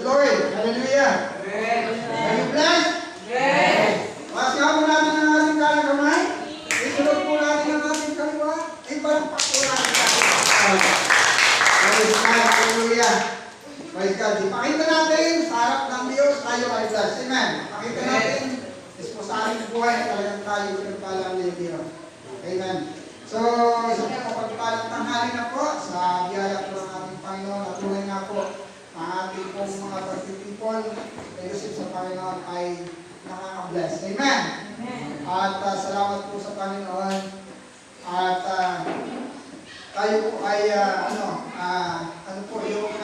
Lord. Hallelujah. Are you blessed? Mas nga po natin ang ating kalang kamay. Isunod po natin ang ating kaliwa. Ibalakpak po natin sa ating kapal. Praise God. Hallelujah. Praise God. Ipakita natin sa harap ng Diyos tayo ay blessed. Amen. Ipakita natin sa ating buhay talagang tayo pinagpalang ni Diyos. Amen. So, isang kapagpalang tanghali na po sa biyaya po ng ating Panginoon at tunay nga po ang ating pong mga pagtitipon fellowship sa Panginoon ay nakaka-bless. Amen. At salamat po sa Panginoon at tayo po ay ano po yung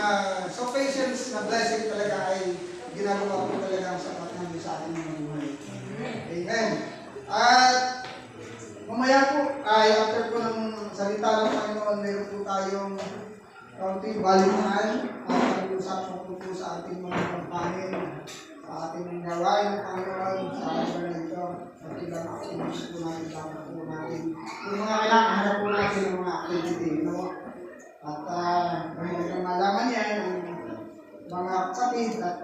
so patience na blessing talaga ay ginagawa po talaga ang sapat ng Diyos sa ating mga buhay. Amen. At mamaya po ay after po ng salita ng Panginoon, meron po tayong kaunting balikan at pag-usapan po sa ating mga kampanin, sa ating gawain ng Panginoon, sa ating na ito, at ilang activities po natin, dapat po natin. Yung mga kailangan po natin ng mga activity, no? At mahirap malaman yan ang mga kapatid at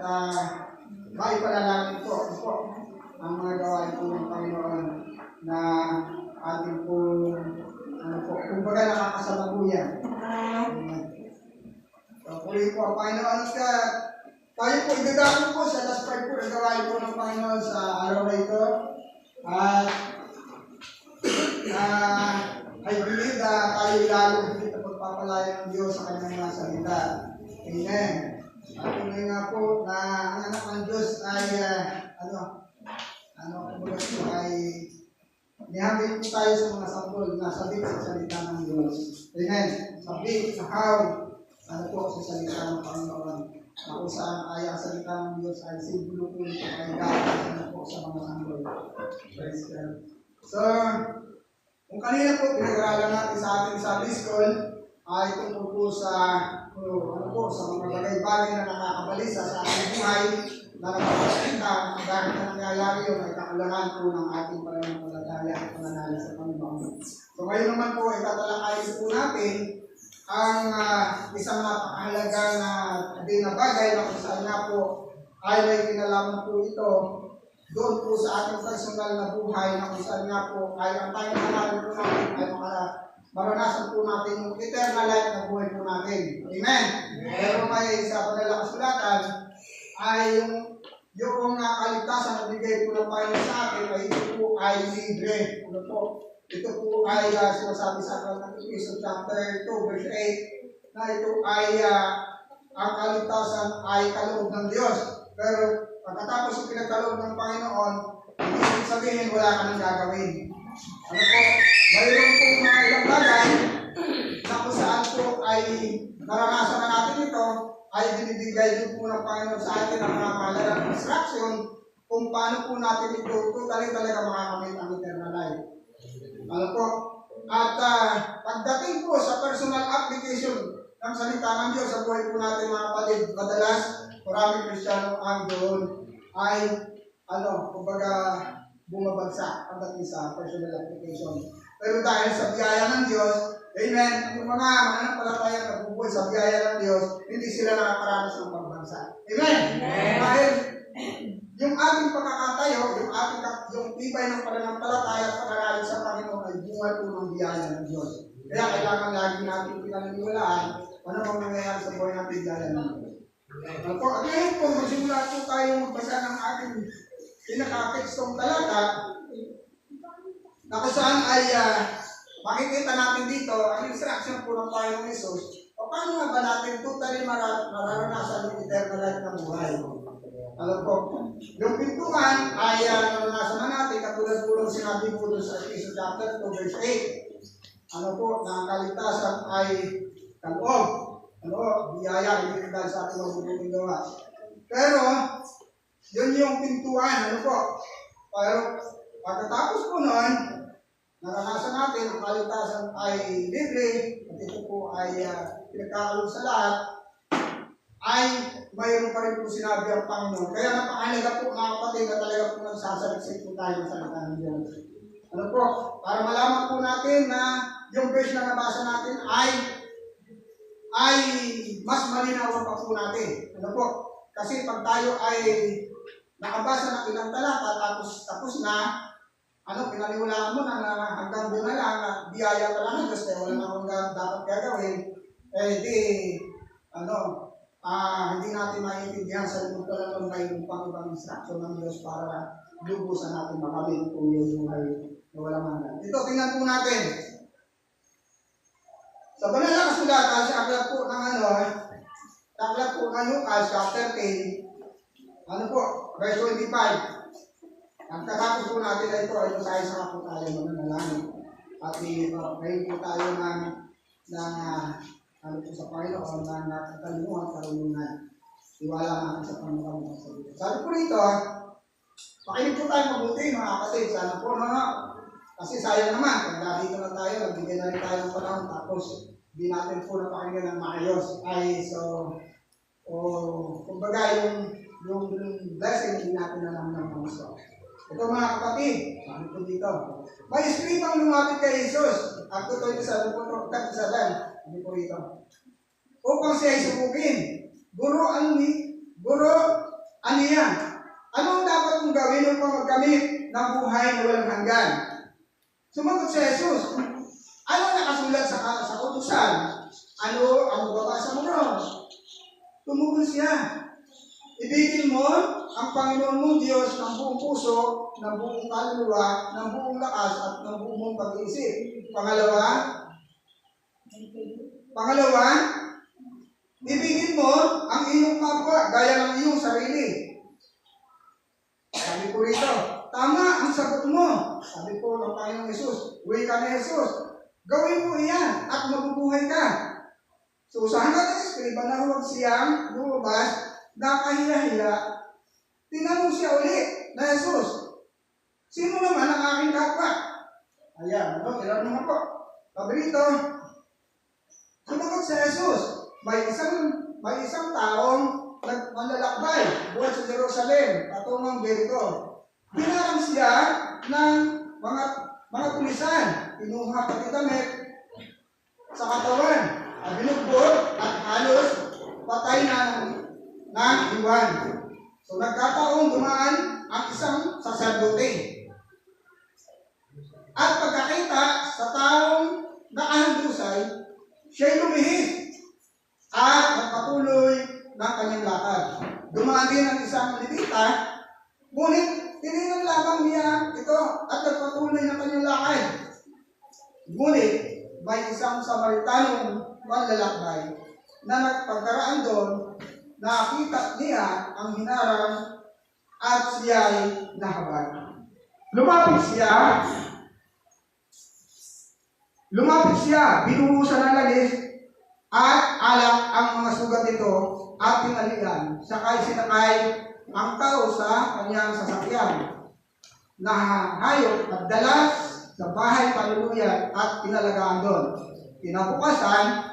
maipalalangin po ang mga gawain po ng Panginoon na ating po, kumbaga nakakasababuyan. So, puli po ang Panginoon ka. Tayo po, idadako po sa last part po, gawain po ng Panginoon sa araw na ito. At I believe na tayo lalo dito pagpapalaya ng Diyos sa kanyang mga salita. Amen. At tuloy nga po na ang anak ng Diyos ay kumbaga po ay nihamil po tayo sa mga sampol na sabik sa salita ng Diyos. Amen. Sabik sa how, sa salita ng Panginoon. Na kung saan ay ang salita ng Diyos ay simbolo po ito ay gawin po sa mga sampol. Praise God. So, kung kanina po pinag-aralan natin sa ating Sunday School, ay tungkol po sa mga bagay-bagay na nakakabalisa sa ating buhay, na nagpapasita dahil na nangyayari yun ay kakulangan po ng ating pananampalataya at pananalig sa Panginoon. So ngayon naman po, itatalakayin po natin ang isang napakahalaga na bagay na kung saan nga po ay may kinalaman po ito doon po sa ating personal na buhay na kung saan nga po ay ang tayong nangalan po natin ay maranasan po natin yung eternal life na buhay po natin. Amen? Pero may sa panalakasulatan ay yung kaligtasan na bigay po ng Panginoon sa atin ay ito po ay libre. Ito po ay sinasabi sa akin ng Ephesians chapter 2 verse 8 na ito ay ang kaligtasan ay kaloob ng Diyos. Pero pagkatapos yung pinagkaloob ng Panginoon, hindi sabihin wala ka nang gagawin. Mayroon po mga ilang bagay na kung saan po ay naranasan na natin ito, ay binibigay din po ng Panginoon sa atin ang mga mahalagang instruction kung paano po natin ito talaga makakamit ang eternal life. At pagdating po sa personal application ng salita ng Diyos sa buhay po natin mga kapatid, madalas maraming Kristiyano ang doon ay kumbaga bumabagsak pagdating sa personal application. Pero dahil sa biyaya ng Diyos, amen, yung mga mananampalataya na nabubuhay sa biyaya ng Diyos, hindi sila nakakaranas ng pagbagsak. Amen? Dahil yung ating pagkakatayo, yung tibay ng pananampalataya at pag-aralan sa Panginoon ay bunga po ng biyaya ng Diyos. Kaya kailangan lagi natin pinaniniwalaan ano bang nangyayari sa buhay natin biyaya ng Diyos. At ngayon po, magsimula po tayo magbasa ng ating pinaka-tekstong talata na kung saan ay makikita natin dito ang instruction po ng Panginoong Hesus. Paano nga ba natin totally mararanasan yung eternal life ng buhay? Yung pintuan ay naranasan na natin katulad po ng sinabi po sa Ephesians chapter 2 verse 8. Na ang kaligtasan ay kaloob. Biyaya, hindi dahil sa ating mabubuting gawa. Pero, yun yung pintuan, Pero, pagkatapos po nun, naranasan natin ang kaligtasan ay libre, at ito po ay pinagkakalog sa lahat, ay mayroon pa rin po sinabi ang Panginoon. Kaya napakahalaga po mga kapatid na talaga po nagsasaliksik po tayo sa salita ng Diyos. Para malaman po natin na yung verse na nabasa natin ay mas malinawan pa po natin. Kasi pag tayo ay nakabasa ng ilang talata, tapos na, pinaniwalaan mo na hanggang doon na lang, na biyaya pa lang ng Diyos, kaya wala na akong dapat gagawin, hindi natin maintindihan sa likod ko lang may pang ibang instruction ng Diyos para lubusan natin makamit kung yung buhay na walang hanggan. Ito, tingnan po natin. Sa banal na kasulatan, sa aklat po ng Lucas, chapter 10, verse 25. Ang katapos po natin ay ito tayo sa po tayo mananalangin. At ngayon po tayo sa Panginoon na nakatalimuhan karunungan. Iwala natin sa Panginoon sa dito. Sabi po rito, pakinig po tayo mabuti mga kapatid. Sana po kasi sayang naman, pag dito na tayo, nagbigay na rin tayo ng panahon, tapos di natin po napakinggan ng maayos. Kumbaga yung blessing, hindi natin alam ng gusto. Ito mga kapatid, sabi po dito, may espiritu ang lumapit kay Jesus. Acto 27, sabi po rito, upang siya ay subukin. Guro, ano yan? Anong dapat mong gawin upang magkamit ng buhay na walang hanggan? Sumagot si Jesus, ano nakasulat sa utusan? Ano babasa mo ron? Tumugon siya. Ibigin mo ang Panginoon mong Diyos ng buong puso, ng buong kaluluwa, ng buong lakas, at ng buong mong pag-iisip. Pangalawa, ibigin mo ang iyong kapwa gaya ng iyong sarili. Sabi po rito, tama ang sagot mo. Sabi po ng Panginoong Jesus, wika ni Jesus, gawin mo iyan at mabubuhay ka. So sa hanggang ng Eskriba na huwag siyang lumabas, nakahila-hila, tinanong siya ulit na Jesus, sino naman ang aking kapwa? Ayan, tinanong na po. Sabi rito, sumagot si Jesus, may isang taong naglalakbay buwan sa Jerusalem, patungang Jericho. Hinarang siya ng mga pulisan, kinuha pati damit sa katawan, binugbog at halos patay ng iwan. So nagkataong dumaan ang isang saserdote. At pagkakita sa taong nakahandusay, siya'y lumihis at nagpatuloy ng kanyang lakad. Dumaan din ang isang Levita, ngunit tinignan lamang niya ito at nagpatuloy ng kanyang lakad. Ngunit may isang Samaritanong manlalakbay na nagpagkaraan doon, nakita niya ang hinarang at siya'y nahabag. Lumapit siya, binuhusan ng langis at alak ang mga sugat nito at tinalian. Sakay sinakay ang tao sa kanyang sasakyan na hayop at dalas sa bahay paluluyan at pinalagaan doon. Kinabukasan,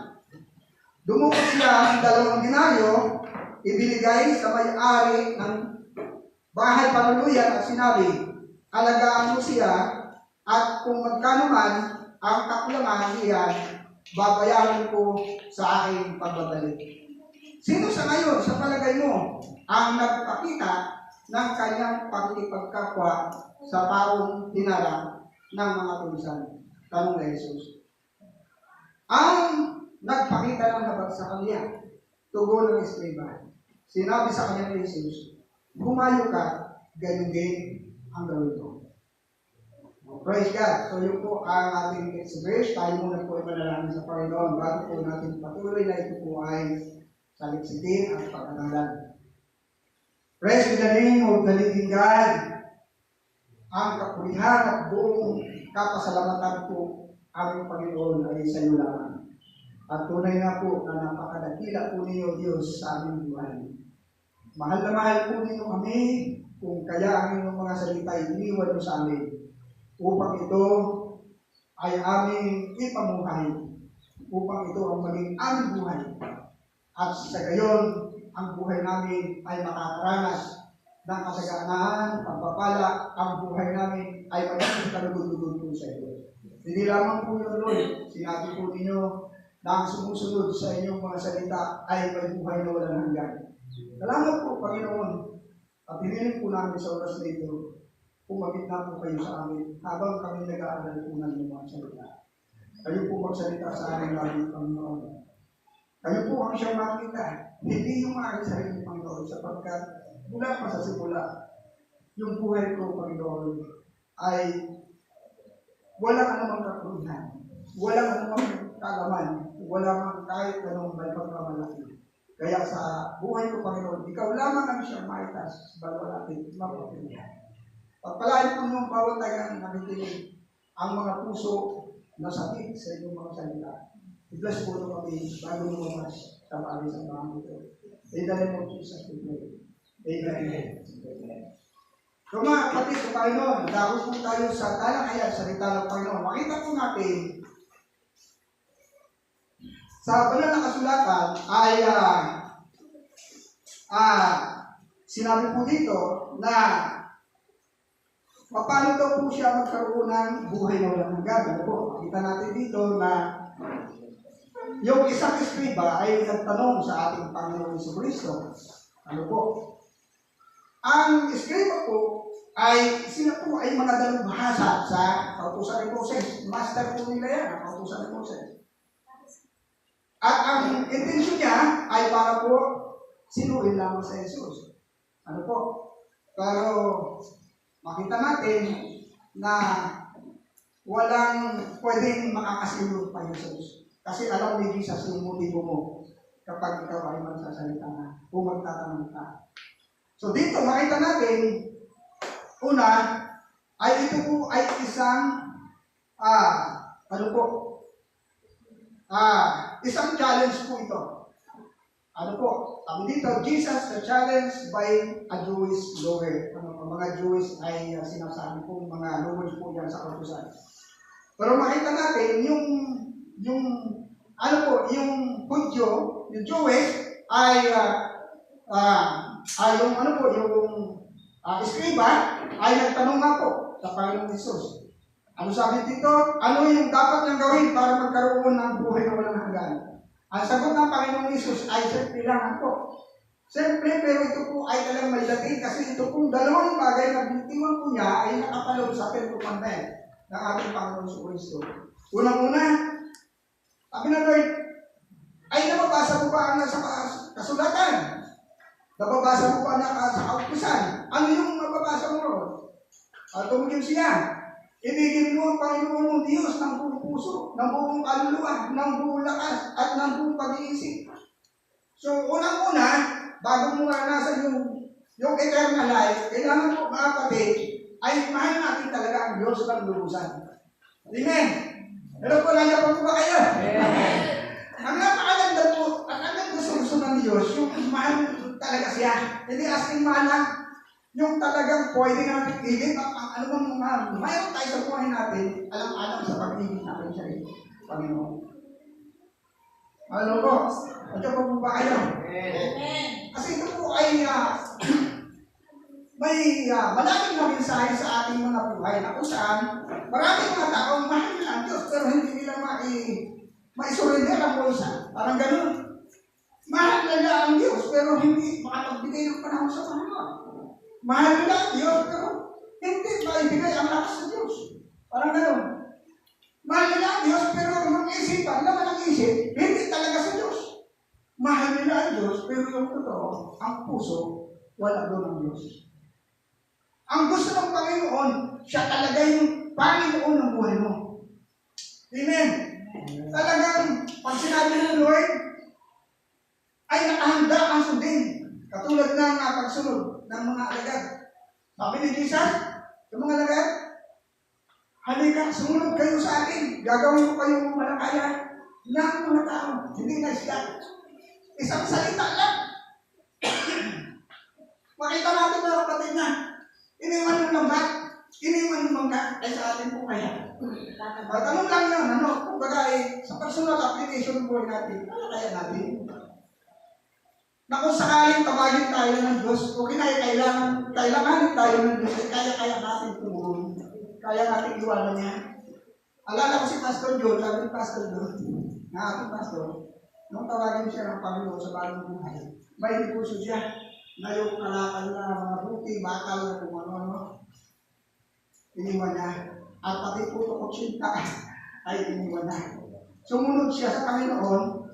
dumukot siya ng 2 denaryo, ibinigay sa may-ari ng bahay paluluyan at sinabi, alagaan mo siya at kung magkano man ang kakulangan niya, babayaran ko sa aking pagbabalik. Sino sa ngayon, sa palagay mo, ang nagpakita ng kanyang pakikipagkapwa sa taong hinarang ng mga tulisan? Tanong ni Jesus. Ang nagpakita ng habag sa kanya, tugon ng Eskriba. Sinabi sa kanya ni Jesus, gumayo ka, ganun din ang gawin mo. Praise God. So yun po ang ating next verse. Tayo muna po ipanalangin sa Panginoon bago po natin patuloy na ito po ay saliksitin at pagkakalan. Praise the name of the living God. Ang kapulihan at buong kapasalamatan po aming Panginoon ay sa iyo lamang. At tunay nga po na napakadakila po niyo Diyos sa aming buhay. Mahal na mahal po ninyo kami kung kaya ang inyong mga salita ay iniwan nyo sa amin upang ito ay aming ipamuhay, upang ito ang maging aming buhay. At sa gayon, ang buhay namin ay makakaranas ng kasaganaan, pagpapala, ang buhay namin ay magiging kalugod-lugod po sa iyo. Hindi lamang po yun, Lord, sinabi po ninyo na ang sumusunod sa inyong mga salita ay may buhay na walang hanggan. Salamat po, Panginoon. At hiniling po namin sa oras na ito, pumapit na po kayo sa amin habang kami nag-aaral po ng mga salita. Kayo po magsalita sa amin namin, Panginoon. Kayo po ang siyang makita, hindi yung aking sarili, Panginoon, sapagkat mula pa sa simula, yung buhay ko, Panginoon, ay walang anumang katuluhan, walang anumang kalaman, walang kahit anong may pagkamalaki. Kaya sa buhay ko, Panginoon, ikaw lamang ang siyang maitas bago natin mapapilihan. Pagpalain po nung bawat tayo nakikinig ang mga puso na sakit sa inyong mga salita. I-bless po ito kami bago lumabas sa paalis ang mga ito. In the name of Jesus, we pray. Amen. So mga kapatid sa Panginoon, dahil po tayo sa talakayan, salita ng Panginoon. Makita po natin sa banal na kasulatan ay sinabi po dito na paano daw po siya magkaroon ng buhay na walang hanggan. Ano po? Makita natin dito na yung isang eskriba ay nagtanong sa ating Panginoon Jesucristo. Ano po? Ang eskriba po ay sila po ay mga dalubhasa sa kautusan ni Moses. Master po nila yan, ang kautusan ni Moses. At ang intensyon niya ay para po sinuhin lamang sa Jesus. Ano po? Pero makita natin na walang pwedeng makakasilot pa Jesus. Kasi alam ni Jesus yung motibo mo kapag ikaw ay magsasalita na kung magtatanong ka. So dito makita natin, una, ay ito po ay isang isang challenge po ito. Ano po? Sabi dito, Jesus the challenge by a Jewish lawyer. Mga Jewish ay sinasabi po, mga lawyers po yan sa kautusan. Pero makita natin, yung Hudyo, yung Jewish, ay yung eskriba, ay nagtanong nga po sa Panginoong Jesus. Ano sabi dito? Ano yung dapat niyang gawin para magkaroon ng buhay na walang hanggan? Ang sagot ng Panginoong Jesus ay simple lang po. Simple, pero ito po ay talagang may dating kasi ito po dalawang bagay na binitiwan po niya ay nakapaloob sa pentupanten ng ating Panginoong Jesucristo. Unang-una, sabi na Lord, ay nababasa mo ba ang nasa kasulatan? Nababasa mo ba sa kautusan? Ano yung nababasa mo ron? Tumigil siya. Ibigin mo ang Panginoon mong Diyos ng buong puso, ng buong kaluluwa, ng buong lakas, at ng buong pag-iisip. So, unang-una, bago mo maranasan yung eternal life, kailangan po mga kapatid, ay mahal natin talaga ang Diyos ng lubusan. Amen? Pero po, lalapan po ba kayo? Amen. Ang napakaganda po, ang gusto ng Diyos, yung mahal talaga siya. Hindi asking mahal lang, yung talagang pwede natin igit, mayroon tayo sa buhay natin, alam-alam sa pag-ibig natin siya rin, Panginoon. Ano po? Ano po ba kayo? Amen. Kasi ito po ay may malaming na mensahe sa ating mga buhay na kung saan maraming mga taong mahal nila ang Diyos pero hindi nila ma-surrender ang bulsa. Parang ganun. Mahal nila ang Diyos pero hindi makapagbigay ng panahon sa Panginoon. Mahal nila ang Diyos pero hindi maibigay ang lakas sa Diyos. Parang ganun. Mahal nila ang Diyos pero ang isipan, laman ang isip, hindi talaga sa Diyos. Mahal nila ang Diyos pero yung totoo, ang puso, wala doon ang Diyos. Ang gusto ng Panginoon, siya talaga yung Panginoon ng buhay mo. Amen. Talagang, pag sinabi ng Lord, ay nakahanda ang sundin. Katulad ng pagsunod ng mga alagad. Sabi ni Jesus, yung mga alagad, halika, sumunod kayo sa akin. Gagawin ko kayong malakaya ng mga tao. Hindi na siya. Isang salita lang. Makita natin mga kapatid na, iniwan yung lambat, iniwan yung mangga, ay sa atin po kaya. Tanong lang yun, kumbaga sa personal application ng buhay natin, ano kaya natin? Na kung sakaling tawagin tayo ng Diyos, o kailangan tayo ng Diyos, kaya natin tumulong. Kaya natin iwanan niya. Alala ko si Pastor John, sabi ni Pastor John, na ating pastor, nung tawagin siya ng Panginoon sa bagong buhay, may puso siya na yung kalakal na mga buti, bakal na kung ano-ano, iniwan niya. At pati puto kutsinta ay iniwan niya. Sumunod siya sa Panginoon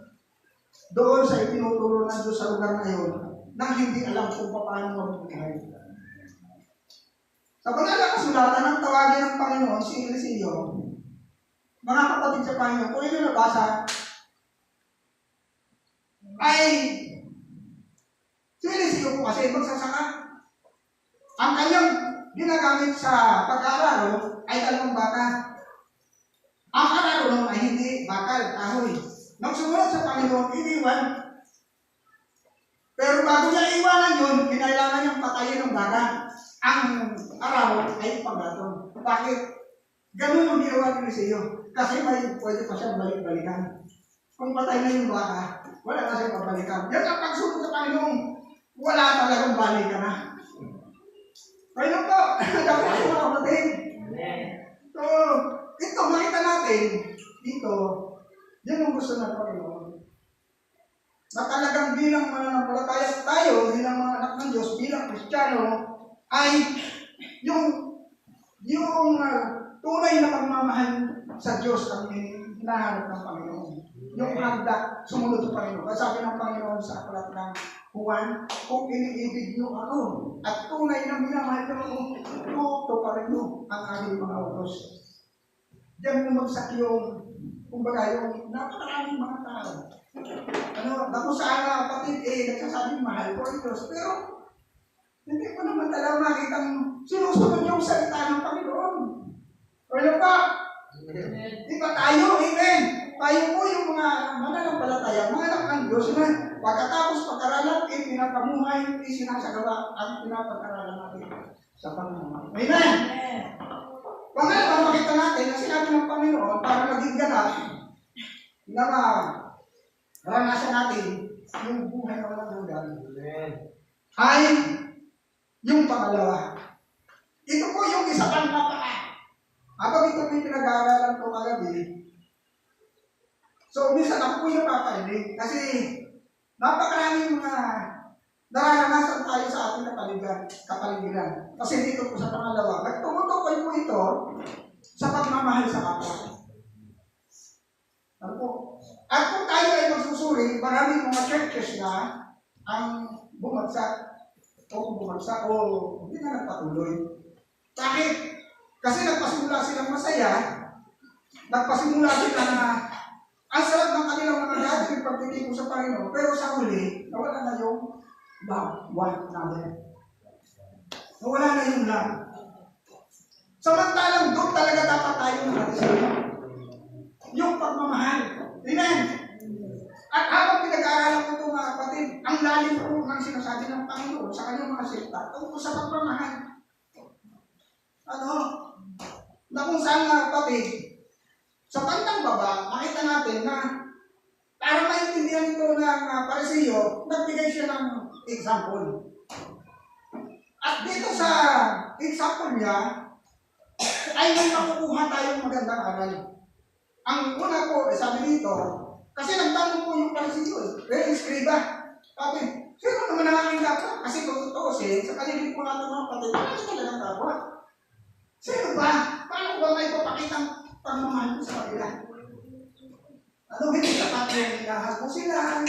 doon sa itinuturo na Diyos sa lugar na yun nang hindi alam kung paano mabubuhay. Sa banal na kasulatan ng tawagin ng Panginoon si Eliseo, mga kapatid sa Panginoon, kung ito nabasa, ay si Eliseo po kasi magsasaka. Ang kanyang ginagamit sa pag-aararo ay 2 baka. Ang araro nun ay hindi bakal, kahoy. Nang sumunod sa Panginoon, iniwan. Pero bago niya iwanan yun, kinailangan niyang patayin ng baka. Ang araw ay paggatong. Bakit? Ganun ang ginawa ni Eliseo. Kasi may pwede pa siya balik-balikan. Kung patay na yung baka, wala na siyang pabalikan. Yan ang pagsunod sa Panginoon. Wala talagang balikan na. Kaya po, dapat sa mga kapatid. So, ito, makita natin dito, yan ang gusto ng Panginoon. Na talagang bilang mananampalataya tayo, bilang mga anak ng Diyos, bilang Kristiyano, ay yung tunay na pagmamahal sa Diyos ang hinahanap ng Panginoon. Yung handa, sumunod sa Panginoon. Kasi sabi ng Panginoon sa aklat ng Juan, kung iniibig niyo ako at tunay na minamahal niyo ako, tuto pa rin niyo ang aming mga utos. Diyan bumagsak yung, kumbaga, yung napakaraming mga tao. Naku saan na kapatid, nagsasabing mahal ko ang Diyos, pero hindi ko naman talaga makitang sinusunod yung salita ng Panginoon. Ano ba? Di ba tayo? Amen. Tayo po yung mga mananampalataya, mga anak ng Diyos na pagkatapos pag-aralan, pinapamuhay, isinasagawa ang pinapag-aralan natin sa Panginoon. Amen. Pangalawa, makita natin na sinabi ng Panginoon para maging ganap na maranasan natin yung buhay na walang hanggan. Ay yung pangalawa. Ito po yung isa pang napaka. Habang ito po yung pinag-aaralan ko kagabi, so minsan ako po yung papainig kasi napakaraming mga nararanasan tayo sa ating kapaligiran. Kasi dito po sa pangalawa, nagtumutukoy po ito sa pagmamahal sa kapwa. Ano po? At kung tayo ay magsusuri, maraming mga churches na ang bumagsak o hindi na nagpatuloy. Bakit? Kasi nagpasimula silang masaya, nagpasimula sila na ang sarap ng kanilang mga dati ng pagtitingo sa Panginoon, pero sa huli, nawala na yung love one another. Nawala na yung love. Samantalang doon talaga dapat tayo nakatisaya. Yung pagmamahal. Amen? At habang pinag-aaralan ko ito mga kapatid, ang lalim po ng sinasabi ng Panginoon sa kanyang mga salita tungkol sa pagmamahal. Na kung saan mga kapatid, sa bandang baba, makita natin na para maintindihan ito ng Pariseo, nagbigay siya ng example. At dito sa example niya, ay may makukuha tayong magandang aral. Ang una po, sabi dito, kasi nagtanong po yung Pariseo, eskriba. Sabi, sino naman ang aking kapwa? Kasi kung totoo sa kanilin po natin mga kapatid, ano talagang kapwa? Sino ba? Paano ba may papakitang pagmamahal ko sa kanila? Hindi dapat yung hinahal mo sila.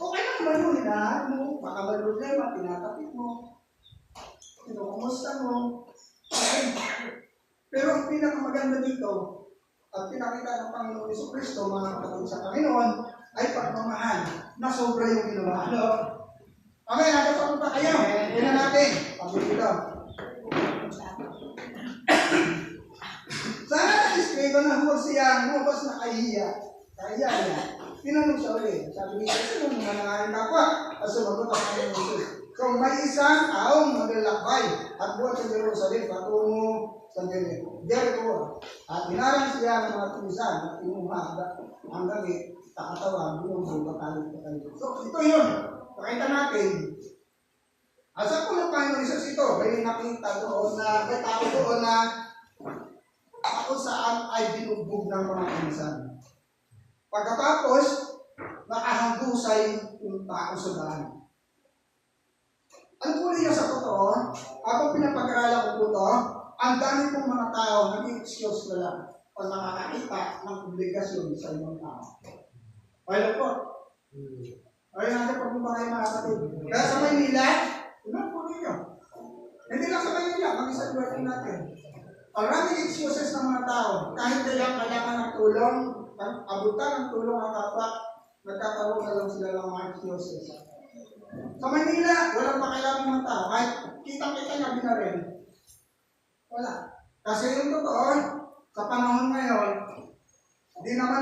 Okay lang naman yung hinahal mo. Baka may problema, tinatapit mo. Kumusta mo. Okay. Pero ang pinakamaganda dito, at pinakita ng Panginoon Jesucristo, mga kapatid sa Panginoon, ay pagmamahal na sobra yung ginawa. Okay, nagkakaroon pa kayo. Tignan natin. Pagod ito. Sana na-describe na humos na kahiya. Kahiya niya. Tinanong siya ulit. Sabi niya, sino naman nangaring kapwa? At sumagot ang Panginoon Jesus. Kung may isang taong maglalakbay at buwan sa Jerusalem, patungo sa Jericho, at binarang siya ng mga tulisan at inuha ang gamit, takatawa, bulong, patalit. So, ito yun. Pakita natin. Asa po ng Panginoon Jesus ito? May nakita doon na, may tao doon na ako saan ay binugbog ng mga tulisan. Pagkatapos, nakahandusay yung tao sa daan. Ang kulay niya sa totoo, habang pinapag-aralan ko po ito, ang dami pong mga tao nag-excuse na lang o nakakakita ng obligasyon sa ibang tao. Ayun po. Ayun natin pag mong kayo mga kapatid. Kaya sa Maynila, ilan po ninyo? Hindi lang sa Maynila, mag-isang working natin. Maraming excuses ng mga tao. Kahit kailangan ng tulong, abutan ng tulong ang kapwa, nagkakaroon na lang sila ng mga excuses. Sa Manila, walang pakialam ng tao. Kahit kitang-kita na binaril. Wala. Kasi yung totoo, sa panahon ngayon, di naman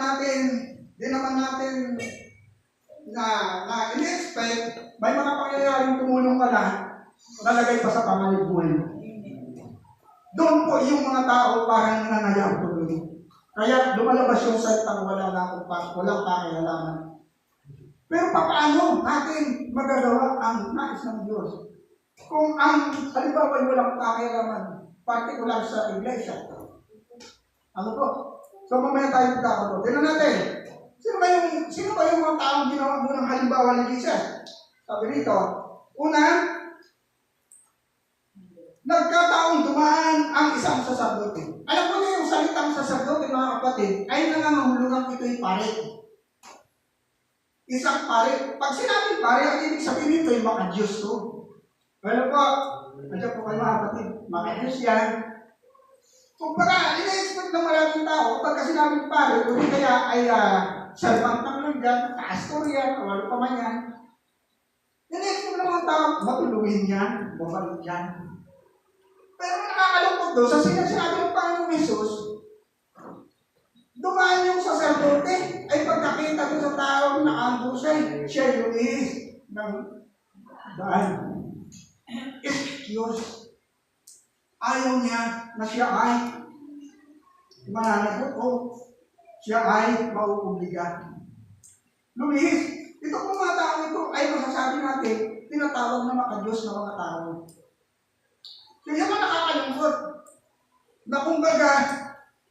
natin na in-expect, may mga pangyayaring tumulong ka na, nalagay pa sa pangaliguan. Doon po yung mga tao parang nananayang tuloy. Kaya lumalabas yung salitang walang pakialaman. Pero paano natin magagawa ang nais ng Diyos? Kung ang halimbawa ay walang pakialaman, particular sa iglesia. Ano po? So mamaya tayo magkakaroon. Tignan natin. Sino ba yung mga taong ginawa mo ng halimbawa ng iglesia? Sabi rito, una, nagkataong dumaan ang isang saserdote. Alam mo niyo yung salitang saserdote, mga kapatid, ay nangangahulugan ito'y pare. Isang pare. Pag sinabing pare, ang ibig sabihin ito ay maka-Diyos to. Ano po? Nandiyan po kayo mga kapatid. Maka-Diyos yan. Kung baka, ina-expect ng maraming tao, pagka sinabing pare, kung kaya ay servant ng lang dyan, pastor yan, o ano pa man yan. Ina-expect ng mga tao, matuluhin yan, babalik yan. Pero nakakalungkot doon, sa sinasabi ng Panginoong Jesus, dumaan yung saserdote, ay pagkakita doon sa taong nakaambusay, siya yung iis ng daan. Excuse. Ayaw niya na siya ay mananagot o siya ay mauubligan. Lumihis. Ito kung mga tao ito ay masasabi natin, tinatawag na maka-Diyos na mga tao. Kaya man nakakalungkot na kumbaga,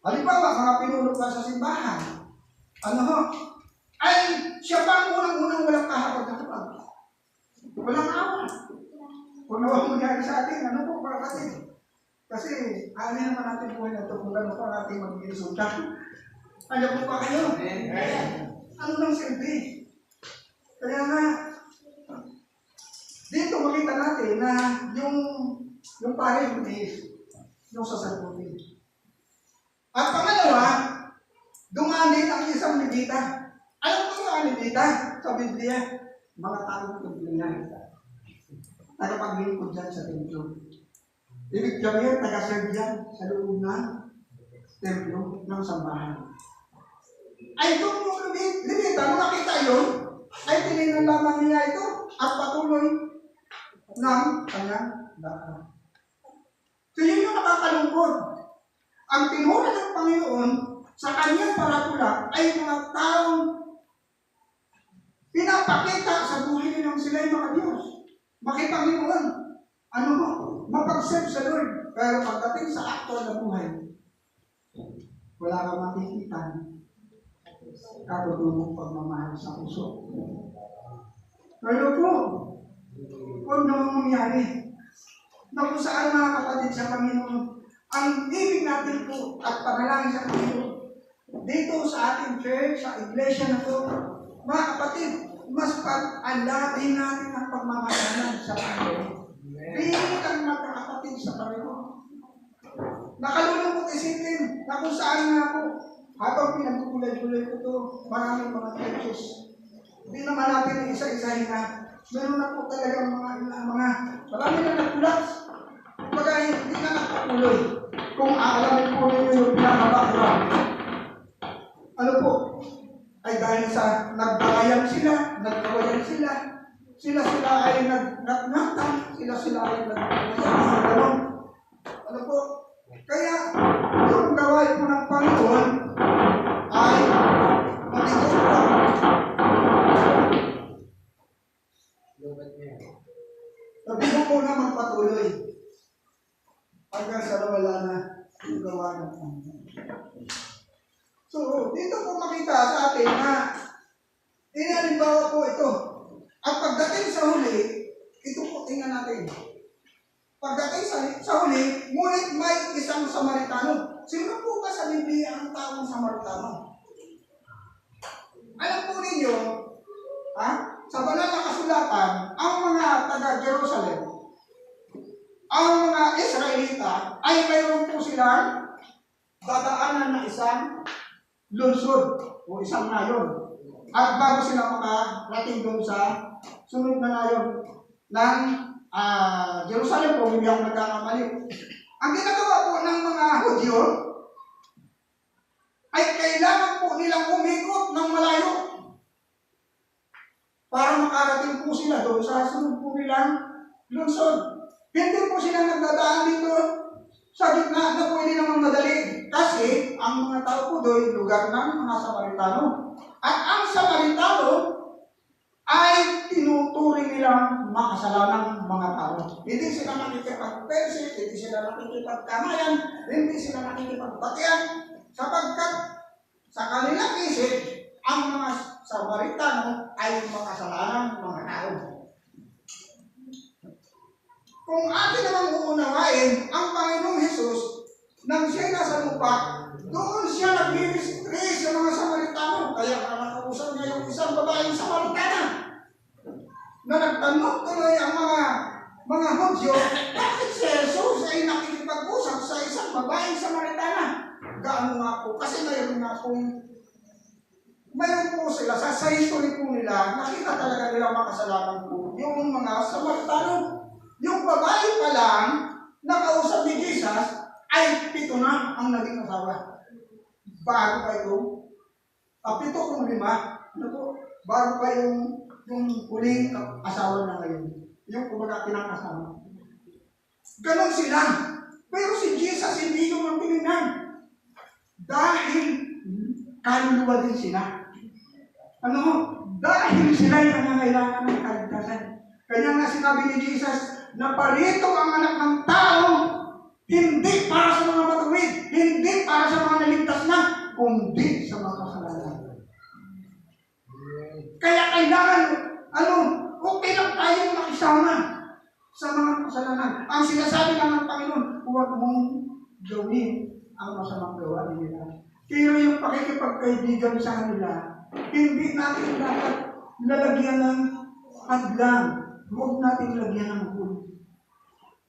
halimbawa, mga pinuno pa sa simbahan, ay siya pa ang unang-unang walang kahapag-hapag. Walang awa. Kung nawang magyari sa atin, ano po, kapatid? Kasi, alin naman natin buhay na ito kung gano'n pa natin magiging resulta. Ano po pa kayo? Ano nang silbi? Kaya nga, dito makita natin na yung pare yung saserdote. At pangalawa, dumaan din ang isang Levita. Alam mo yung Levita sa Biblia? Mga taong Biblia. Tagapaglingkod dyan sa templo. Ibig sabihin, taga-serve dyan sa loob ng templo ng sambahan. Ay doon yung Levita, nung nakita yun, ay tinignan lamang niya ito at patuloy ng kanyang daan. So yun yung nakakalungkot. Ang tinuro ng Panginoon sa kanyang paratula ay mga taong pinapakita sa buhay nilang sila ay mga Diyos. Makipanginoon. Mapag-serve sa Lord. Pero pagdating sa aktual na buhay, wala kang makikita katutulong pagmamahal sa puso. Pero po, kung naman mangyari, na kung saan mga kapatid sa Panginoon, ang ibig natin po at panalangin sa Panginoon, dito sa ating church, sa iglesia na to, mga kapatid, mas pag-alahin natin ang pagmamahalan sa Panginoon. Bilang magkakapatid sa Panginoon. Nakalulungkot isipin na kung saan nga po, habang pinagkukulay-kulay ko ito, maraming mga churches. Hindi naman natin isa-isahin na meron na po talagang marami na nagkulat. Kumbaga, hindi na nagpakuloy. Kung aalamin po ninyo yung pinaka-background, ano po, ay dahil sa nagbayan sila, nagkawayan sila, sila ay nagnatang, sila ay nagbayan, ano po, kaya yung gawain po ng Panginoon ay mabigot po. Nabigo po na magpatuloy hanggang sa nawala na yung gawa ng Panginoon. So, dito po makita sa atin na Halimbawa po ito. At pagdating sa huli, ito po tingnan natin. Pagdating sa huli, ngunit may isang Samaritano. Sino po ba sa Biblia ang taong Samaritano? Alam po ninyo, sa banal na kasulatan, ang mga taga-Jerusalem, ang mga Israelita, ay mayroon po silang dadaanan na isang lungsod o isang nayon. At bago sila makarating doon sa sunod na nayon ng Jerusalem po, hindi ako nagkakamali. Ang ginagawa po ng mga Hudyo ay kailangan po nilang umikot ng malayo para makarating po sila doon sa sunod po nilang lungsod. Hindi po sila nagdadaan dito sa gitna na pwede namang madali. Kasi ang mga tao po doon, lugar ng mga Samaritano. At ang Samaritano ay tinuturing nilang makasalanang mga tao. Hindi sila nakikipag-persit, hindi sila nakikipagkamayan, hindi sila nakikipagbakian, sapagkat sa kanilang isip, ang mga Samaritano ay makasalanang mga tao. Kung atin namang uunawain, ang Panginoong Hesus, nang siya nasa lupa, doon siya nag-ministry sa mga Samaritano. Kaya nakakausap niya yung isang babaeng Samaritana na nagtanong tuloy ang mga Hudyo, bakit si Jesus ay nakikipag-usap sa isang babaeng Samaritana? Gaano nga po? Kasi mayroon po sila, sa history po nila, nakita talaga nila makasalanan po yung mga Samaritano. Yung babae pa lang, nakausap ni Jesus, ay 7 na ang naging asawa. Bago pa ito, 7 kung 5, bago pa yung huling asawa na ngayon. Yung kumbaga pinakasawa. Ganon sila. Pero si Jesus hindi yung ang tinignan. Dahil kaluluwa din sila. Dahil sila yung nangangailangan ng kaligtasan. Kaya nga sinabi ni Jesus, na parito ang anak ng tao, hindi para sa mga matuwid, hindi para sa mga naligtas na, kundi sa mga kasalanan. Kaya kailangan, okay lang tayong makisama sa mga kasalanan. Ang sinasabi lang ng Panginoon, huwag mong gawin ang masamang gawa nila. Pero yung pakikipagkaibigan sa kanila, hindi natin dapat lalagyan ng hadlang. Huwag natin lagyan ng gulo.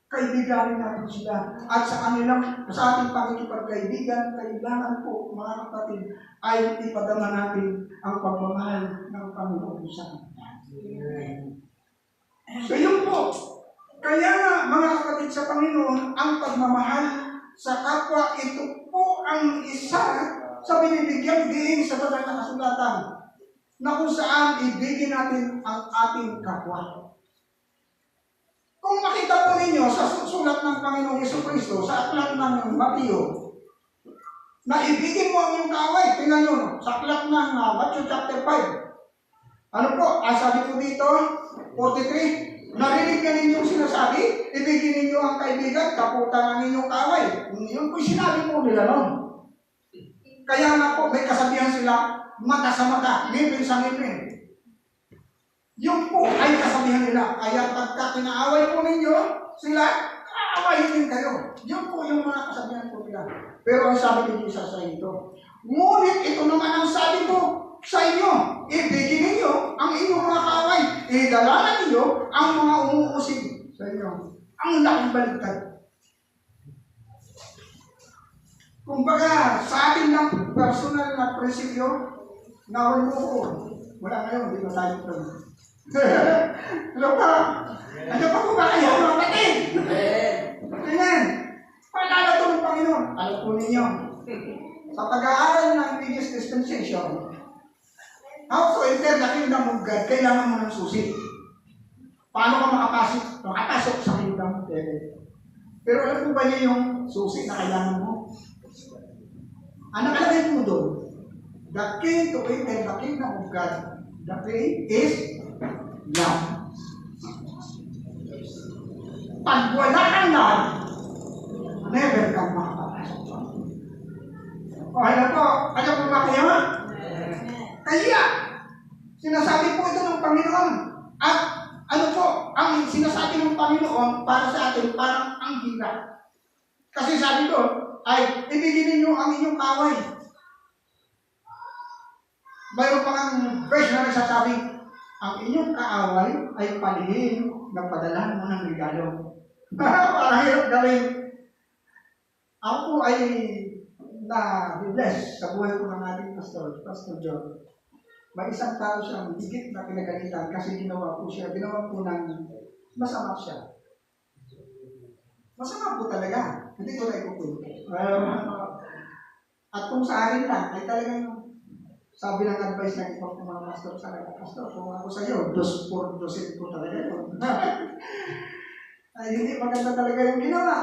Kaibiganin natin sila. At sa ating pakikipagkaibigan, kailangan po, mga kapatid, ay ipadama natin ang pagmamahal ng Panginoon sa kanila. So yun po. Kaya nga, mga kapatid sa Panginoon, ang pagmamahal sa kapwa, ito po ang isa sa binibigyang diin sa banal na kasulatan na kung saan ibigin natin ang ating kapwa. Kung makita po ninyo sa sulat ng Panginoong Jesucristo sa aklat ng Mateo, na ibigin mo ang iyong kaaway, tingnan nyo, sa aklat ng Matthew chapter 5. Sabi ko dito, 43, narinig ka ninyong sinasabi, ibigin ninyo ang kaibigan, kaputan ng inyong kaaway. Yun po sinabi po nila noon. Kaya nga po, may kasabihan sila, mata sa mata, ngipin sa ngipin. Yung po ay kasabihan nila. Kaya pagka kinaaway po ninyo, sila, kaawayin din kayo. Yun po yung mga kasabihan po nila. Pero ang sabi ni Jesus sa ito, ngunit ito naman ang sabi ko sa inyo, ibigin ninyo ang inyong mga kaaway, idalanan ninyo ang mga umuusig sa inyo. Ang laking baligtad. Kumbaga, sa atin lang personal na prinsipyo, nawal mo ko. Wala ngayon, hindi na tayo ito. Ano pa? Ano pa po ba kayo, mga kapatid? Amen. Paalala ito ng Panginoon. Alam po ninyo, sa pag-aaral ng Religious Dispensation, how to enter the kingdom of God, kailangan mo ng susi. Paano ka makapasok sa kingdom of God? Pero alam po ba niyo yung susi na kailangan mo? Ano nakalagay mo doon? The key to enter the kingdom of God, the key is love. Pag wala kang love, never kang makapasok. O, ano po ba kayo? Kaya, Sinasabi po ito ng Panginoon. At ano po, ang sinasabi ng Panginoon para sa atin, parang ang hirap. Kasi sabi ko, ay ibigin ninyo ang inyong kaway. Mayroon pa ang verse na nagsasabi, ang inyong kaaway ay palihim na padala mo ng regalo. Parang hirap gawin. Ako po ay na-bless sa buhay ko ng ating Pastor John. May isang tao siyang higit na pinagalitan kasi ginawa po ng masama siya. Masama po talaga. Hindi ko na ikukwento. At kung sa akin lang, ay talagang sabi ng advice ng iba ng mga pastor sa akin, Pastor, kung ako sa iyo, dosin ko talaga yun. Ay hindi maganda talaga yung ginawa.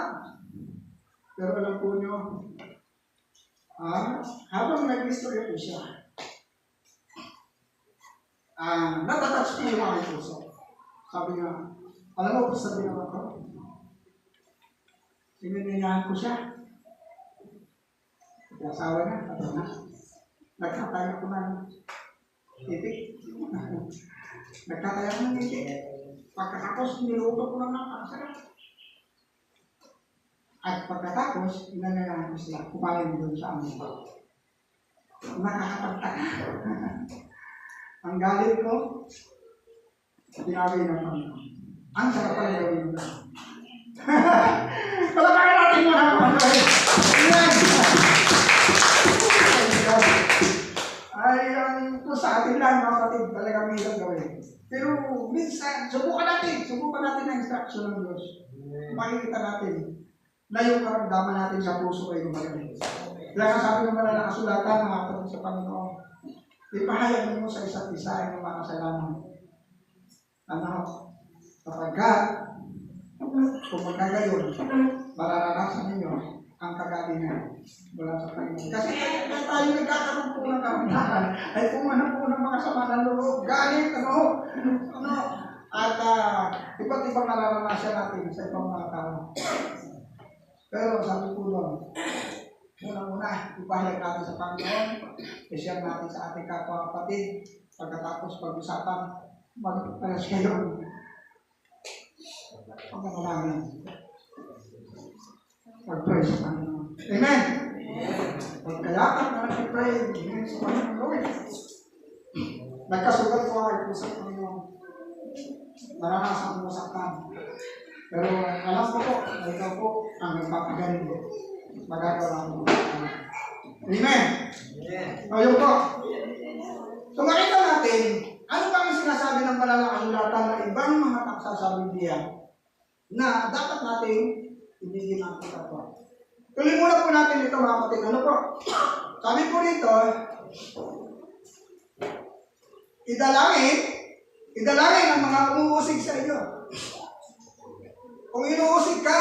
Pero alam po nyo, habang nag-history po siya, natatouch po yung aking puso. Sabi nga, alam mo po sabi naman ko, sininayahan ko siya. Asawa na, ato na. Nagkataya ko ng itik. Nagkataya ko ng itik. Pagkatapos, niluto ko lang ng pakasarap. At pagkatapos, inanayahan ko sila, kumain doon sa amin. Nakakapagtaka. Ang galit ko, tinawin ng Panginoon. Ang sarap pala gawin mo. Palapakay natin mo na mga kung sa atin lang, mga kapatid, talagang mahirap gawin. Pero minsan, subukan natin ang instruction ng Diyos. Makikita natin na yung karamdaman natin sa puso ay gumagaling. Kaya sabi ng mga nakasulatan, mga kapatid sa Panginoon, ipahayag mo sa isa't isa ay mga kasalanan. Kapag kung magkagayon, mararanasan ninyo ang kagalingan mula sa Panginoon. Kasi tayo nagkakaroon po ng karamdaman ay kung ano po ng mga sama ng loob, galit, at iba't ibang nararanasan natin sa ibang mga tao. Pero sabi po doon, unang-una, ipahayag natin sa Panginoon, i-share natin sa ating kapwa-kapatid, pagkatapos pag-usapan, mag-pares kayo. Pagkakaroon. Pag-pray sa Panginoon. Amen! Pagkayakan na nag-pray, amen sa Panginoon Lord. Nagkasugat ko ay pusap ng Panginoon. Naranasan mo saktan. Pero alam ko po, na ikaw po ang nagpapagaling mo. Magagawa mo. Amen! Ayun po. So makita natin, ano ba ang sinasabi ng Kasulatan na ibang mga pagsasabi diyan na dapat natin ibigin ang kapwa. Tuloy muna po natin ito mga kapatid. Ano po? Sabi po rito, idalangin ang mga umuusig sa iyo. Kung inuusig ka,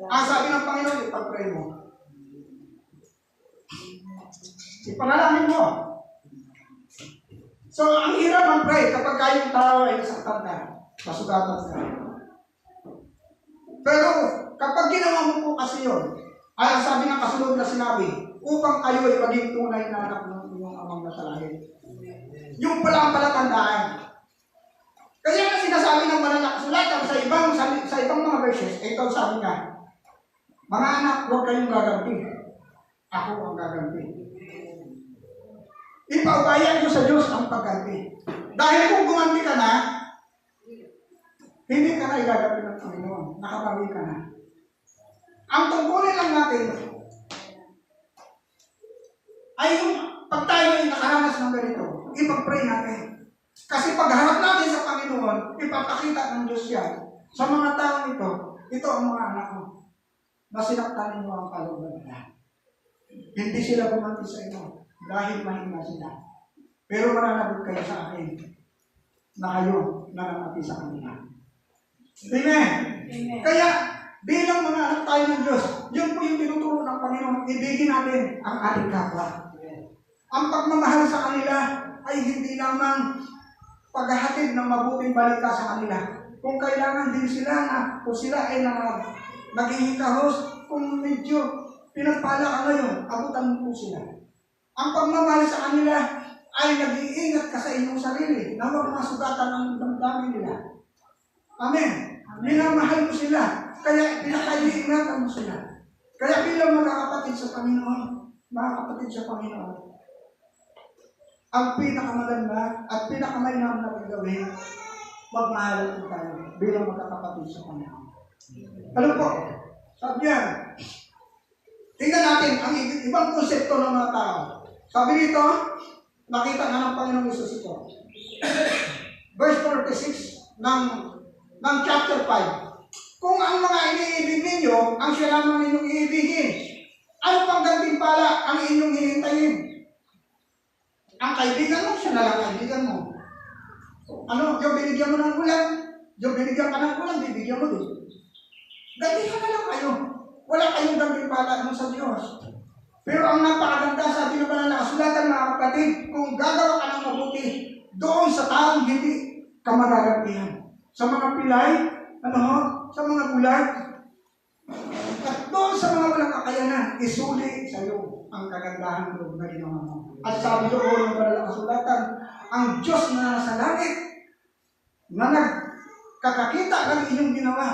ang sabi ng Panginoon, ipag-pray mo. Ipanalangin mo. So, ang hirap mag-pray kapag kayong tao ay nasaktan ka, masugatan ka. Pero, kapag ginawa mo po kasi yun, ay ang sabi ng kasunod na sinabi, upang kayo ay maging tunay na anak ng inyong amang nasa langit. Yung pala ang palatandaan. Kaya nga sinasabi ng banal na kasulatan sa ibang mga verses, ito sabi nga, mga anak, huwag kayong gaganti. Ako ang gaganti. Ipaubayan nyo sa Diyos ang pagganti. Dahil kung gumanti ka na, hindi ka na igaganti ng Panginoon. Nakabawi ka na. Ang tungkulin lang natin ay yung pag tayo ay nakaranas ng ganito, ipag-pray natin. Kasi pagharap natin sa Panginoon, ipapakita ng Diyos yan. Sa mga taong ito ang mga anak mo. Masinaktan ninyo ang kalooban nila. Hindi sila bumanti sa inyo dahil mahina sila. Pero mananagot kayo sa akin na kayo nananati sa kanila. Amen? Amen. Kaya, bilang mga anak tayo ng Diyos, yun po yung tinuturo ng Panginoon, ibigin natin ang ating kapwa. Ang pagmamahal sa kanila ay hindi lamang paghahatid ng mabuting balita sa kanila. Kung kailangan din sila na, kung sila ay naging kahos, kung medyo pinagpala ka ngayon, abutan mo po sila. Ang pagmamahal sa kanila ay nag-iingat ka sa inyong sarili na huwag masugatan ang damdamin nila. Amen. Minamahal mo sila, kaya pinakaiingatan mo sila. Kaya bilang mga kapatid sa Panginoon, mga kapatid sa Panginoon, ang pinakamaganda at pinakamainam na gagawin, magmahalan po tayo bilang magkakapatid sa Panginoon. Alam po, sabi yan, tingnan natin ang ibang konsepto ng mga tao. Sabi nito, nakita nga ng Panginoong Isus ito. Verse 46 ng chapter 5. Kung ang mga iniibig ninyo, ang siya lamang ninyong iibigin, ano pang gantimpala ang inyong hihintayin? Ang kaibigan mo, siya na lang kaibigan mo. Ano, yung binigyan mo ng ulam, yung binigyan ka ng ulam, bibigyan mo din. Gantihan na lang kayo. Wala kayong gantimpala mo sa Diyos. Pero ang napakaganda, sabi ng banal na kasulatan, mga kapatid, kung gagawa ka ng mabuti, doon sa taong hindi ka magagapihan. Sa mga pilay, sa mga bulag, at doon sa mga walang kakayanan, isuli sa iyo ang kagandahan doon na ginawa mo. At sabi doon ng banal na kasulatan, ang Diyos na nasa langit, na nagkakakita ng inyong ginawa,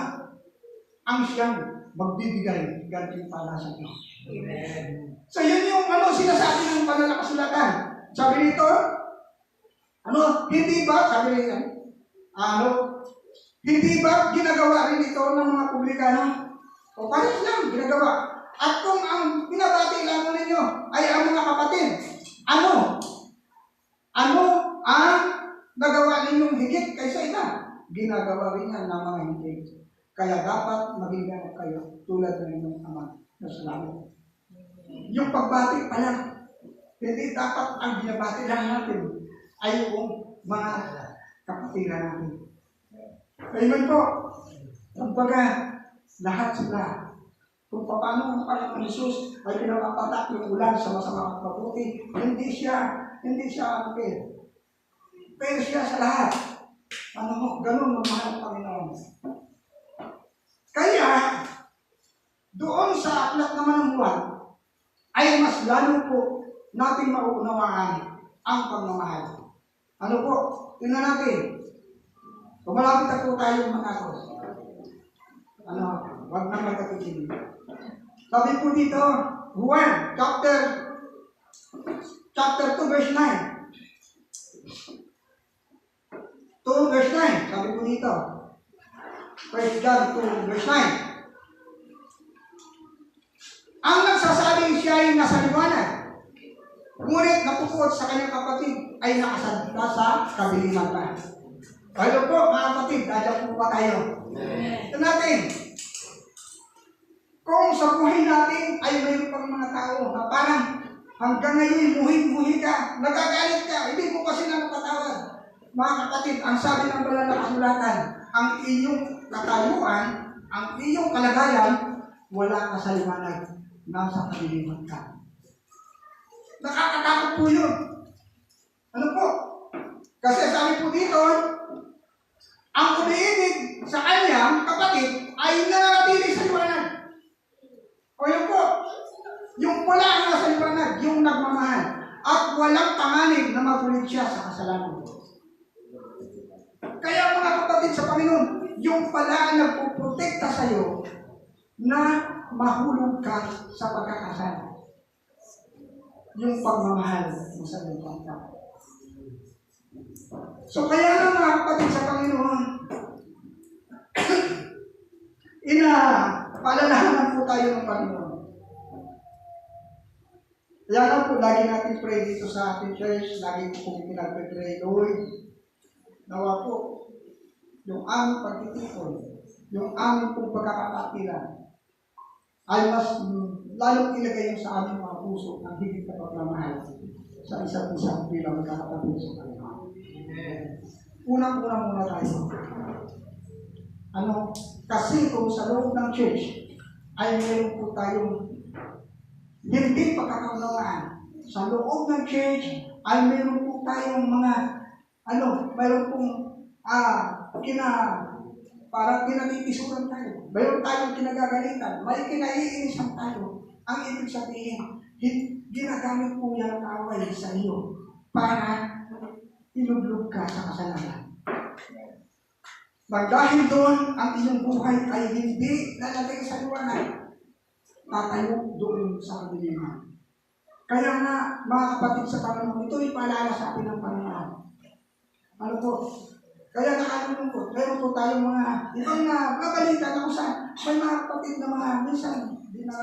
ang siyang magbibigay gantimpala sa iyo. Amen. So yun yung sinasabi ng banal na kasulatan. Sabi nito, hindi ba, sabi nito, hindi ba ginagawa rin ito ng mga publikano? O parang lang ginagawa. At kung ang pinabati lang ninyo ay ang mga kapatid, ano ang nagawa ninyong higit kaysa iba? Ginagawa rin yan ng mga higit. Kaya dapat maging ganap kayo tulad ng inyong Ama na sa langit. Yung pagbati pa lang, hindi dapat ang binabati lang natin ay yung mga kapatiran natin. Amen po. Kumbaga, lahat sila. Kung paano ang Panginoon Jesus ay pinapapatak yung ulan sa masama at mabuti, hindi siya pero siya sa lahat. Ganun magmahal ang Panginoon. Kaya, doon sa aklat naman ng buwan, ay mas lalo po natin mauunawaan ang pagmamahal. Ano po? Tingnan natin. Kumalapit na po tayo manakos. Wag nang magkatikin. Sabi po dito, Juan, chapter 2, verse 9. 2, verse 9. Sabi po dito. 1 John 2, verse 9. Ang nagsasabing siya ay nasa liwanag, ngunit napupukot sa kanyang kapatid ay nakasadla sa kabiliman pa. Kaya po, mga kapatid, dadya po pa tayo. Ito natin. Kung sa buhay natin ay mayroon pang mga tao na parang hanggang ngayon muhi-muhi ka, nagagalit ka, hindi mo pa sila mapatawad. Mga kapatid, ang sabi ng banal na kasulatan, ang inyong katayuan, ang iyong kalagayan, wala ka sa liwanag, nasa kaliliman ka. Nakakatakot po yun. Ano po? Kasi sabi po dito, ang umiibig sa kanyang kapatid ay nananatili sa liwanag. O yun po, yung pula ang nasa liwanag, yung nagmamahal, at walang panganib na magulit siya sa kasalanan. Kaya mga kapatid sa Panginoon, yung pala ang nagpuprotekta sa iyo na mahulog ka sa pagkakasala. Yung pagmamahal mo sa iyong kapatid. So kaya nga mga kapatid sa Panginoon, paalalahanan po tayo ng Panginoon. Kaya nga po, lagi natin pray dito sa ating church, lagi po kong pinag-pray, Lord, nawa po, yung aming pagtitipon, yung aming pong pagkakapatilan, ay mas lalong ilagay sa aming mga puso ng higit na pagmamahal sa isa't isang bilang magkakapatid sa Panginoon. Unang-unang muna tayo. Kasi kung sa loob ng church ay mayroon po tayong hindi pagkakaunawaan. Sa loob ng church ay mayroon po tayong mga mayroon pong parang kinatitisuran tayo. Mayroon tayong kinagagalitan. May kinaiinisan tayo. Ang ibig sabihin, ginagamit po yan ang away sa iyo para ilublog ka sa kasalanan. Dahil doon, ang iyong buhay ay hindi lalagay sa liwanag. Tatayo doon sa kadiliman. Kaya nga, mga kapatid sa Panginoon, ito ay paalala sa atin ng Panginoon. Ano po? Kaya nakalulungkot. Meron po tayong mga ibang na babalikan ako sa may mga kapatid na mga minsan, di na,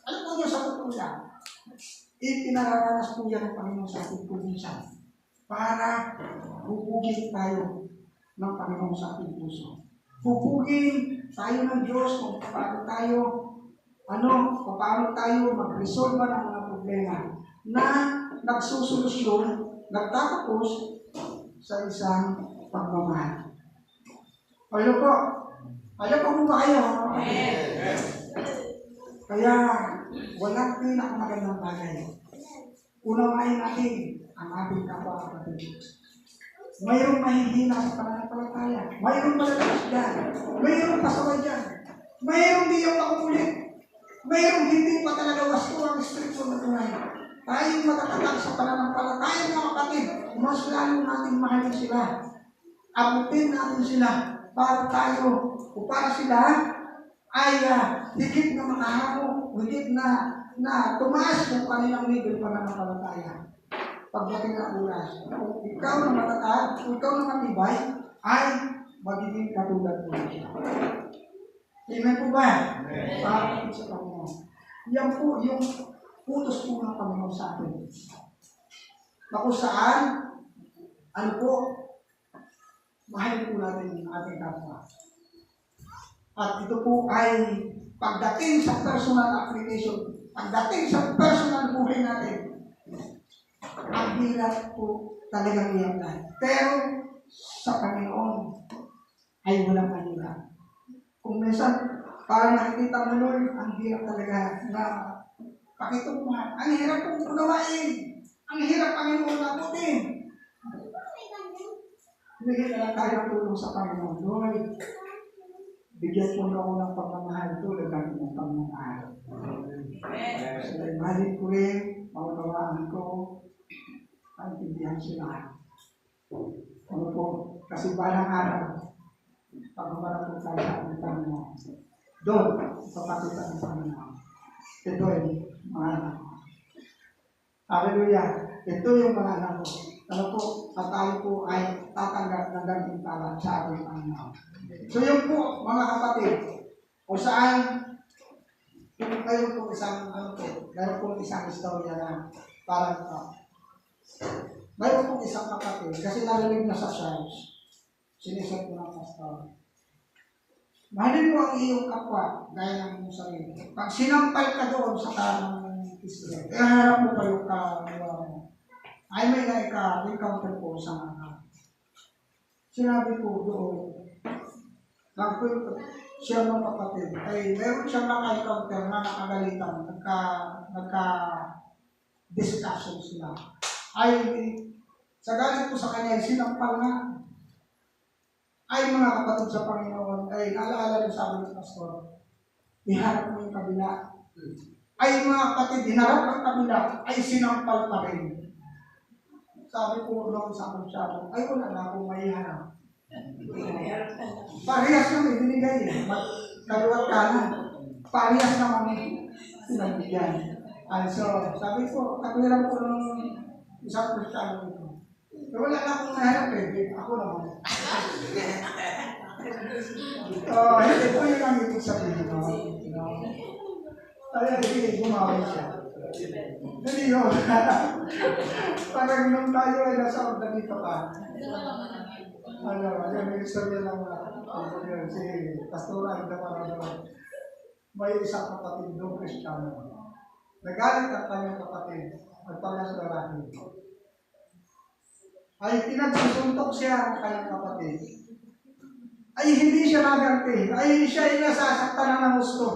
ano po nyo sa totoo yan? Ipinararanas po yan ng Panginoon sa ating minsan para hubugin tayo ng Panginoon sa ating puso. Hubugin tayo ng Diyos kung paano tayo mag-resolve ng mga problema na nagsusolusyon, nagtatapos sa isang pagmamahal. Ayaw po ba kayo? Kaya walang pinakamagandang bagay. Unawain natin ang ating kapwa-kapatid. Mayroong mahihina sa pananampalataya. Mayroong malalakas dyan. Mayroong pasaway dyan. Mayroong di yung makukulit. Mayroong hindi pa talaga wasto ang stricto na tunay. Tayong matatatag sa pananampalataya mga kapatid. Mas lalo natin mahalin sila. Abutin natin sila para tayo o para sila ay higit na makahamo, higit na tumaas yung kanilang level pananampalataya. Pagdating na oras, kung ikaw na matatag, kung ikaw na matibay, ay magiging katulad mo siya. Amen po ba? Para sa Panginoon. Yan po yung utos po ng Panginoon sa atin. Na kung saan, ano po, mahal po natin ang ating kapwa. At ito po ay pagdating sa personal application, pagdating sa personal buhay natin, ang hirap po talagang iyan. Pero sa Panginoon ay walang mahirap. Kung minsan, parang nakikita mo nun, ang hirap talaga na pakituman. Ang hirap kong unawain. Ang hirap Panginoon nabutin. Hindi na tayo tulong sa Panginoon. Lord, bigyan po ako ng pagmamahal tulad ng ng pagmamahal. So, mahalin ko rin, maunawaan ko, paintindihan sila. Ano po, kasi balang araw, pag-umarap po tayo sa ating Panginoon. Doon, papakita ng Panginoon. Ito ay mga anak ko. Hallelujah. Ito yung mga anak ko. Ano po, at tayo po ay tatanggap ng gantimpala sa ating Panginoon. So yun po, mga kapatid, kung saan, kung kayo po isang, meron po isang istorya na parang ito. Mayroon pong isang kapatid, kasi narinig na sa church, sinisip ko ng pastor. Mahalin mo ang iyong kapwa, gaya ng iyong sarili. Pag sinampal ka doon sa kanang Israel, harap mo pa yung kagawa mo. Ay may encounter po sa mga. Sinabi ko doon, siya mga kapatid, ay meron siyang naka-encounter na nakagalitan, nagka-discussion sila. Ay, sa galit ko sa kanya, sinampal na. Ay mga kapatid sa Panginoon, ay naalala niyo sabi ng pastor, iharap mo yung kabila. Ay mga kapatid, hinarap ang kabila, ay sinampal pa rin. Sabi ko noon sa konsyado, ay wala na akong maiharap. Parehas naman binigay eh. Kaliwat kanan. Parehas naman pinabigyan. So, sabi ko, kapiram ko nung isang konsyado ito. Wala na akong naharap eh. Ako naman. Ito yung ang ibig sabihin. Kaya hindi, gumawa siya. Hindi yun. Parang nung tayo ay nasa organika pa. Yung istorya ng si Pastora, may isang kapatid doon, Kristiyano. Nagalit ang kanyang kapatid, nagpalas lalaki. Ay pinagsusuntok siya ang kanyang kapatid. Ay hindi siya naganti. Ay siya ay nasasaktan na ng gusto.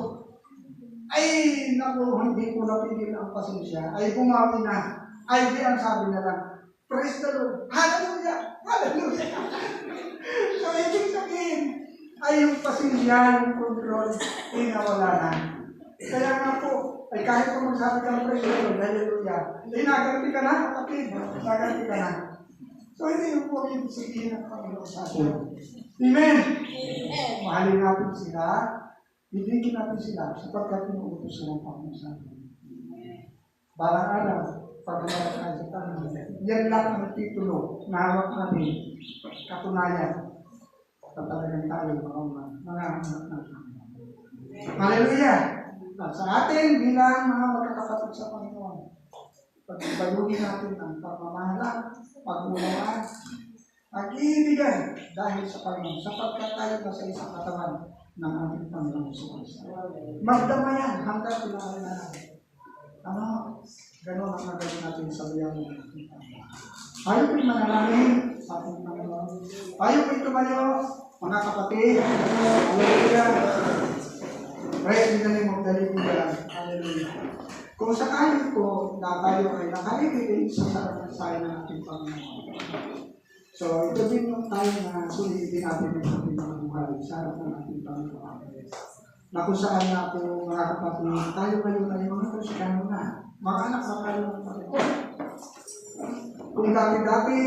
Ay naku, hindi ko napigil ang pasensya. Ay bumawi na. Ay di ang sabi na lang, praise the Lord. Hallelujah! Hallelujah! So ibig sabihin, ay yung pasensya, yung control, inawala na. Kaya nga po, ay kahit kung magsabi ka ng praise the Lord, hallelujah, naganti ka na, kapatid, naganti ka na. So, hindi yung po yung sabihin ng Panginoon sa atin. Amen! Mahalin natin sila, bibigyan natin sila, sapagkat inuutos sila ng Panginoon sa atin. Balang araw, pag naman tayo sa tanong, yan lang ang titulo na hawak natin, katunayan, tatalagang tayo, mga anak ng Panginoon. Hallelujah! Sa atin bilang mga magkakapatid sa Panginoon, pagpalugin natin ang pagmamahalan, pag-unawan, pag-iibigan dahil sa Panginoon, sapagkat tayo na sa isang katawan ng ating Panginoon sa Kristo. Magdamayan hanggang pinakain na natin. Ano? Ganon ang nagawin natin sa biyang ng ating Panginoon. Ayaw ko'y manalangin sa ating Panginoon. Ayaw ko'y tumayo, mga kapatid. Hallelujah. Pray in the name of the living God. Hallelujah. Kung sakali po na tayo ay nakalibigay sa sarap ng ating Panginoon. So, ito din yung time na sulitin natin ang ating mga buhay sa harap ng ating Panginoon. Na kung saan na po mga kapatid, tayo mga Kristiyano na. Mga anak na tayo ng Panginoon. Kung dati-dati,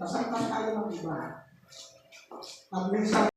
nasaktan tayo ng iba. At minsan,